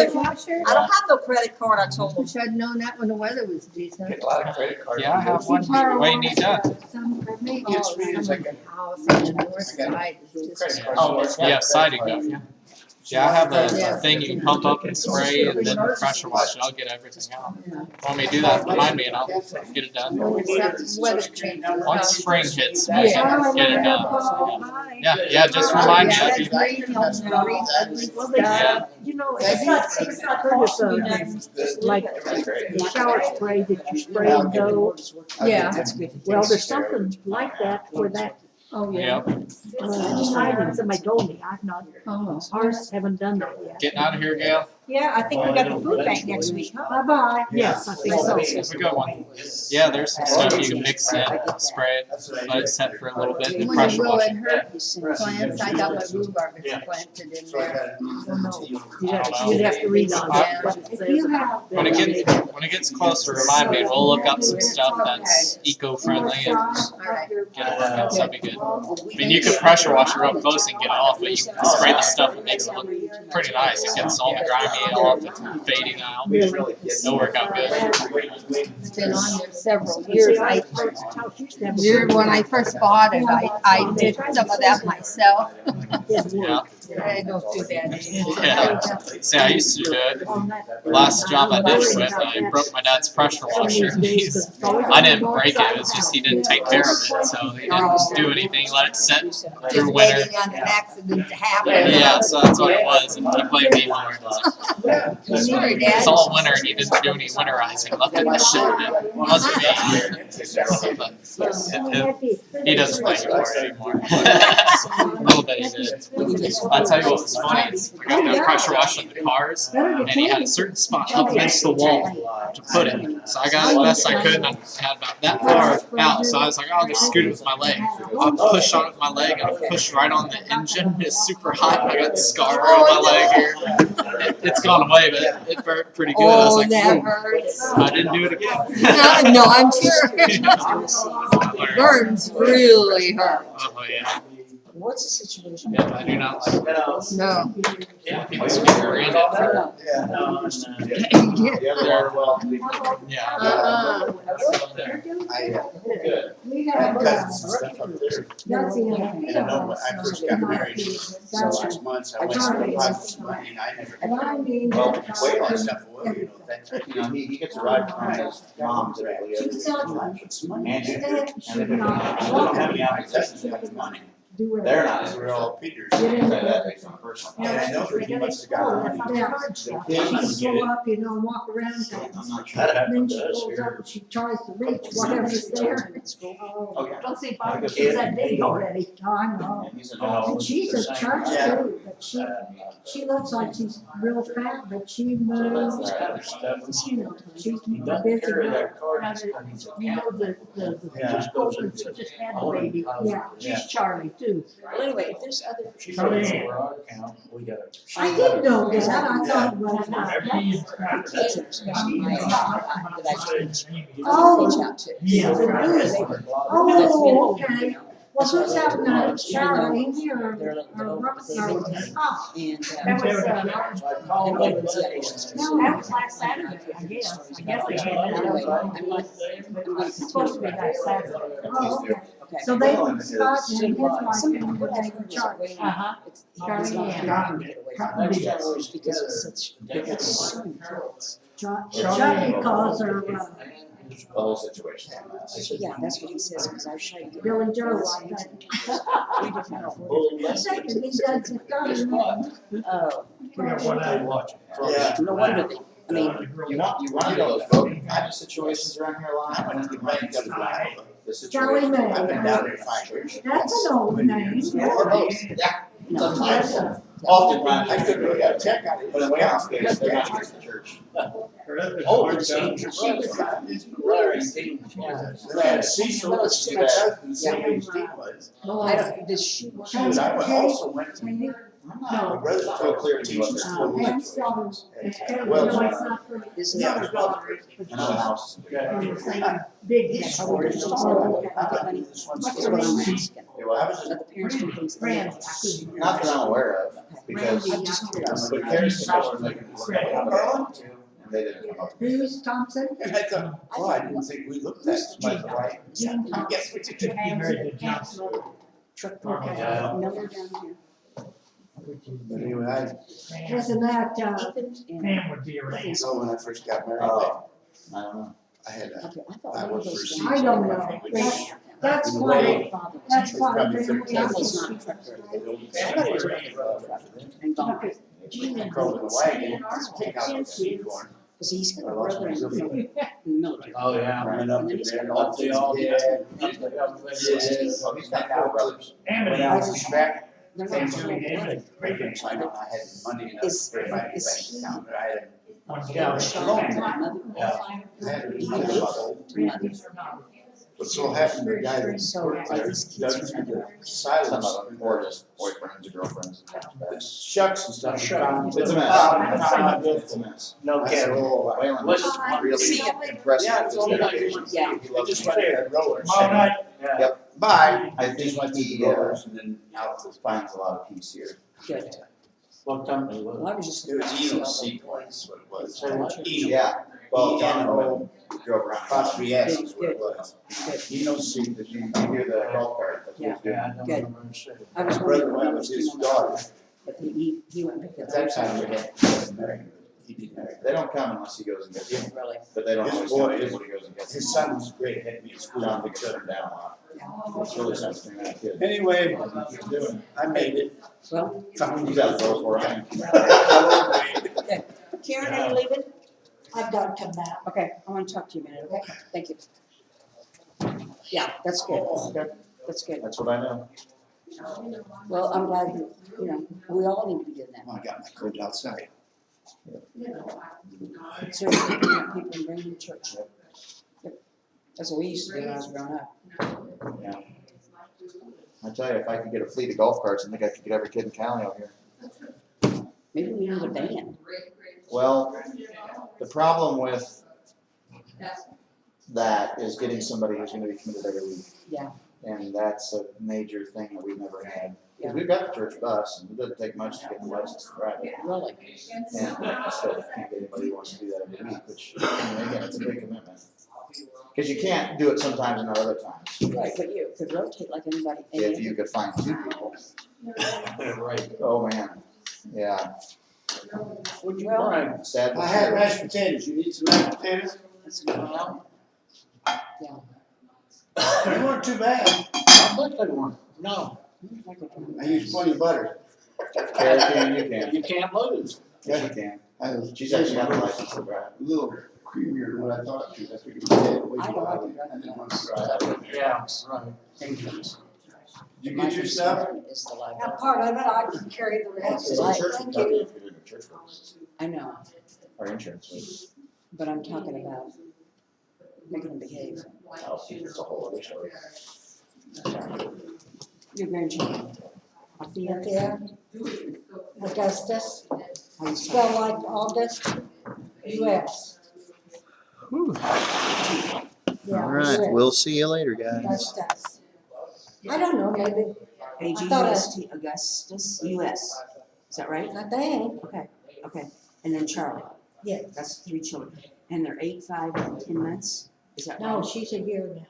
I I don't have no credit card, I told them. wish I'd known that when the weather was decent. Get a lot of credit cards. Yeah, I have one. What do you need done? Some for me. It's me, it's like a House on the north side is just. credit card. Oh, yeah, siding, yeah. Yeah, I have Yeah. a thing you can pump up and spray and then pressure wash it. I'll get everything out. Want me to do that? Remind me and I'll get it done. When it's weather changes. Once spring hits, we Yeah. can get it done. Yeah, just remind me. Yeah, I'll do that's that. green, helps me read ugly Well, they stuff. said, you know, it's not like the shower spray that you spray and go. Yeah. That's good. Well, there's something like that for that, Oh, yeah. Yep. siding, somebody told me, I've not, Oh. ours haven't done that yet. Getting out of here, Gail. Yeah, I think we got the food bank next week, huh? Bye-bye, yes, I think so. Have a good one. Yeah, there's some stuff you can mix in, spray it, let it set for a little bit, and When pressure you go wash it. in her plants, I got my rhubarb planted in So I there. got You'd have to read on that, what it says about. When it gets closer, remind me, and we'll look up some stuff that's eco-friendly and All right. get it worked out, so that'd be good. I mean, you could pressure wash it real close and get it off, but you can spray the stuff that makes it look pretty nice. It gets all the grimy off, the fading out. It'll work out good. It's been on there several years. When I first bought it, I did some of that myself. Yeah. I don't do that anymore. Yeah. See, I used to do it. Last job I did quit, I broke my dad's pressure washer. I didn't break it, it was just he didn't take care of it, so he didn't do anything, let it set Just through winter. waiting on an accident to happen. Yeah, so that's what it was, and he blamed me for it. Sorry, It's Dad. all winter, he didn't do any winterizing, left it in the shed, it wasn't me. He doesn't play anymore. A little bit he did. I'll tell you what was funny is I got done pressure washing the cars, and he had a certain spot up against the wall to put it. So I got it best I could, and I had about that far out. So I was like, I'll just scoot it with my leg. I'll push on it with my leg, and I'll push right on the engine. It's super hot, and I got the scar on my leg here. It's gone away, but it burnt pretty good. I was like, that "Ooh." hurts. I didn't do it again. No, I'm sure. Burns really hurt. Oh yeah. What's the situation? Yeah, I do not like that. No. Yeah. We I have, had cousins and stuff up there. that's the other And I know when I first got married, so 6 months, I went to the hospital, money, and I never. And I mean. Well, Weight on stuff, well, you know, that's. You know, he gets a ride from his mom typically every and we don't have any applications yet for money. They're not, We're all Peters. that based on personal. And I know that he must have got money. She can go up, and walk around, I'm not sure. That and then happened she to us goes up here. and she tries to reach whatever's there. Okay. Don't say Bobby, she's that big already. Oh, I know. And he said, And she's a church Yeah. too, but she looks like she's real fat, but she moves. You know, she's busy. You know, the children who just had the baby, yeah, she's Charlie too. Well, anyway, if there's other. I did know that, I thought it was. Kids are especially my age, that I teach, Oh. reach out to. Yeah. They- Oh, okay. Well, who's having a shower in here, or They're or little, but they or- live there. oh, And, that was, and one of the others. no, that was last Saturday, I guess. I guess they had that. Anyway, I'm not, I'm gonna Supposed to be continue. that Saturday. Oh, okay. Okay. So they were Scott and his wife Some and what they I've were heard is charged. waiting, Uh-huh. it's not Charlie easy Ann. for them to get away from the showers because it's such, they got so many kids. Johnny calls her, the whole situation. Yeah, that's what he says, because I showed you. Billy Joe, I think. Three different, or four He said that he does it, Oh. Yeah. No wonder they, I mean, You run into those broken kind of situations around here a lot. I went to the bank, got The Charlie situation. May. I've been down there 5 years. That's an old name. Or both. Yeah. no. Sometimes. Often when I couldn't really get a check out of it. But in the house case, they're not against the church. Oh, it's They had Cecil, my cousin, the same age Steve was. I don't, does she? But I also went to, Maybe. my brother's So clear to me what teachers they're school. Pam's daughter's, it's Pam's Well, daughter's not for This is. Yeah. the other daughter, but And other houses. big. This is what it's all about. Money is what I'm asking. Yeah, well, I was Are the parents do things that they Randy, don't? I couldn't. not that I'm aware of, because I'm just curious. but Carrie's commission, they can work out too, and they didn't come up. Who's Thompson? And I thought, oh, I didn't think we looked that much alike. Gene I guess we did. Truck Okay. number down here. But anyway, Isn't that, Ethan and. Pam would be around. I, so when I first got married, Oh, I don't know. I had a, Okay, I thought I one of worked those for guys. I don't know. That's In a why, way, that's it's why. probably That was not a trucker. I thought it was a railroad trucker and gone. crawled in the wagon, take out the seed corn. Because he's got a brother in the military. Oh, yeah. Went up to there, Up the all. yeah, Oh, he's got four brothers. went out to scrap. They're Came not to full me, blooded. I couldn't find out I had money enough Is- to pay my bank is he- account, but I had, One They gal. were shot to mother. I had a He money lived bubble. to mother. But so happened the guy that So, worked there, these kids dug are through the Some silence, of them, or just boyfriends or girlfriends. the shucks and stuff. Found- It's a mess. found- It's a mess. No I said, kidding. oh, Waylon What's- is really See ya. impressive Yeah, with it's his only like- dedication. Yeah. He loves just me. went there, rollers. All night. Bye. I think he Rollers and then out. finds a lot of peace here. Good. What company was Well, I was just. It was Eno Seaports, what it was. Eno. Yeah, well, John E-N-O drove around. apostrophe S is what it was. Good. Eno Seaports. Did you hear the golf cart? That's what he's doing. Yeah, I don't Good. remember saying. I was My wondering brother when he went was with his doing all daughter. that, but he went and picked At it that up. time, we had married. He did marry. They don't come unless he goes and gets them, Really. but they don't His always boy- come when he goes and gets them. His son was great, had me at school. John thinks shut him down a lot. It's really something that kid. Anyway, He's doing. I made it. Well, Found He's got a girl for him. Karen, are you leaving? I've got to come back. Okay, I want to talk to you a minute, okay? Thank you. Yeah, that's good. Okay, That's good. that's what I know. Well, I'm glad that, you know, we all need to be doing that. I got my coat outside. So, picking up people and bringing them to church. Yep. That's what we used to do when I was growing up. Yeah. I tell you, if I could get a fleet of golf carts, I think I could get every kid in county out here. Maybe we need a band. Well, the problem with that is getting somebody who's gonna be committed every week. Yeah. And that's a major thing that we've never had. Yeah. Because we've got the church bus, and it doesn't take much to get the license to drive it. Really? And still can't get anybody who wants to do that every week, which, I mean, again, it's a big commitment. Because you can't do it sometimes and not other times. Right, but you could rotate like anybody. If you could find two people. Right. Oh, man, yeah, Would you? Brian, sad. I had mashed potatoes. You need some mashed potatoes? That's good. Yeah. They weren't too bad. I thought they weren't. No, I used plenty of butter. Carrot can, you can. you can't lose. Yes, you can. I was She's actually got a license to drive. a little creamier than what I thought it was. I figured it had way I too don't like high. it. I didn't want to try it. Yeah, right. Dangerous. Did you get your stuff? Is the life. That part of it, I can carry the rest. It's a church, Thank Kentucky, you. if you're doing a church bus, I know, or insurance. but I'm talking about making them behave. It's a whole other story. Your grandchildren. Althea, Augustus, How you spell? spell like August, US. Yeah, All right, US. we'll see you later, guys. Augustus. I don't know, maybe, AGUST, Augustus, US. Is that right? I think, Okay, okay. And then Charlie. yeah. That's 3 children. And they're 8, 5, and 10 months? Is that right? No, she's a year now.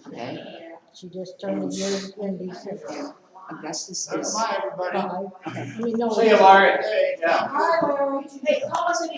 Okay. She just turned a year in December. Augustus is. Bye, everybody. 5. I mean, no. See you, Larry. Yeah. Hi, Larry. Hey, call us